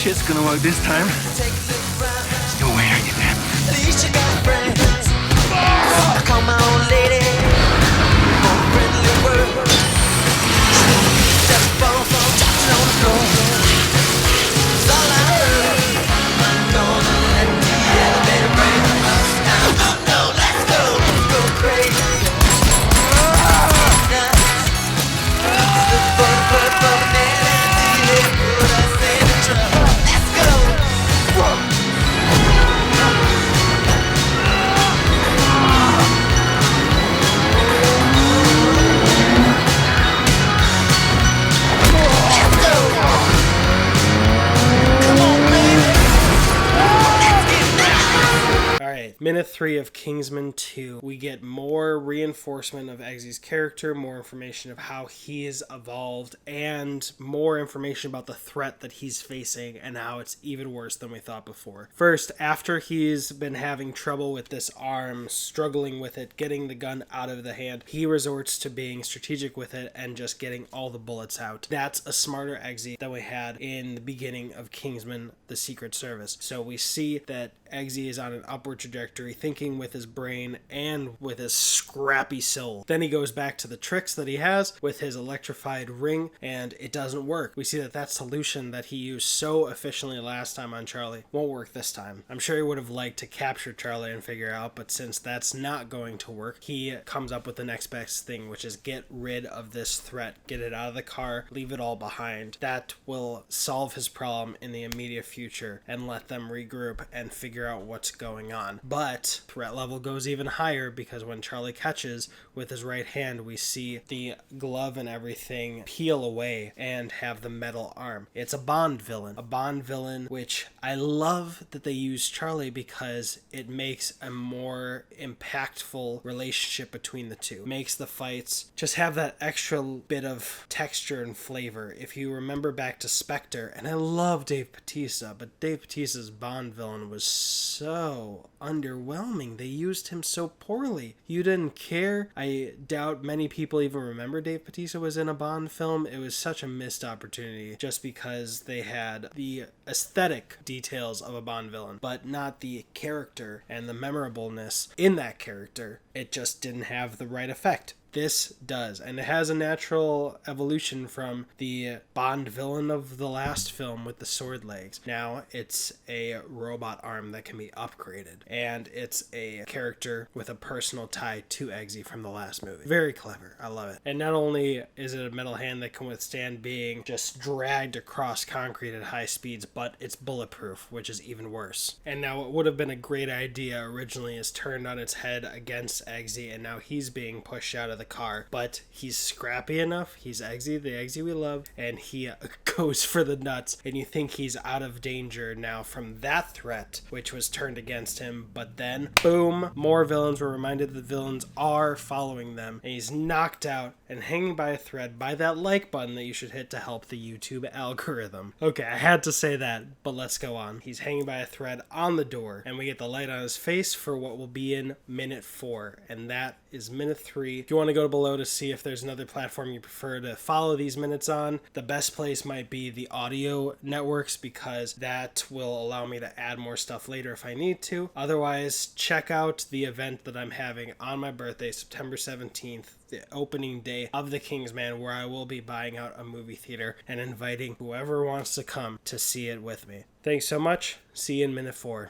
shit's gonna work this time. Still wait, are you there? At least you got friends. I call my old lady. More friendly word. Just fall from dropping on the floor. It's all I heard. I'm gonna let the elevator bring us down. Oh no, let's go crazy. Look for the purple man and see it put us in trouble. Let's go. Whoa. Minute 3 of Kingsman 2, we get more reinforcement of Eggsy's character, more information of how he is evolved, and more information about the threat that he's facing and how it's even worse than we thought before. First, after he's been having trouble with this arm, struggling with it, getting the gun out of the hand, he resorts to being strategic with it and just getting all the bullets out. That's a smarter Eggsy than we had in the beginning of Kingsman, the Secret Service. So we see that Eggsy is on an upward trajectory, thinking with his brain and with his scrappy soul. Then he goes back to the tricks that he has with his electrified ring, and it doesn't work. We see that that solution that he used so efficiently last time on Charlie won't work this time. I'm sure he would have liked to capture Charlie and figure out, but since that's not going to work, he comes up with the next best thing, which is get rid of this threat, get it out of the car, leave it all behind. That will solve his problem in the immediate future and let them regroup and figure out what's going on. But threat level goes even higher because when Charlie catches with his right hand, we see the glove and everything peel away and have the metal arm. It's a Bond villain, which I love that they use Charlie because it makes a more impactful relationship between the two. Makes the fights just have that extra bit of texture and flavor. If you remember back to Spectre, and I love Dave Bautista, but Dave Bautista's Bond villain was so underwhelming. They used him so poorly. You didn't care. I doubt many people even remember Dave Bautista was in a Bond film. It was such a missed opportunity just because they had the aesthetic details of a Bond villain, but not the character and the memorableness in that character. It just didn't have the right effect. This does, and it has a natural evolution from the Bond villain of the last film with the sword legs. Now it's a robot arm that can be upgraded, and it's a character with a personal tie to Eggsy from the last movie. Very clever. I love it. And not only is it a metal hand that can withstand being just dragged across concrete at high speeds, but it's bulletproof, which is even worse. And now what would have been a great idea originally is turned on its head against Eggsy, and now he's being pushed out of the car, but he's scrappy enough. He's Eggsy, the Eggsy we love, and he goes for the nuts, and you think he's out of danger now from that threat, which was turned against him, but then, boom, more villains were reminded that villains are following them, and he's knocked out and hanging by a thread by that like button that you should hit to help the YouTube algorithm. Okay, I had to say that, but let's go on. He's hanging by a thread on the door, and we get the light on his face for what will be in minute 4, and that is minute 3. If you want to go below to see if there's another platform you prefer to follow these minutes on, the best place might be the audio networks because that will allow me to add more stuff later if I need to. Otherwise, check out the event that I'm having on my birthday, September 17th, the opening day of the Kingsman, where I will be buying out a movie theater and inviting whoever wants to come to see it with me. Thanks so much. See you in minute 4.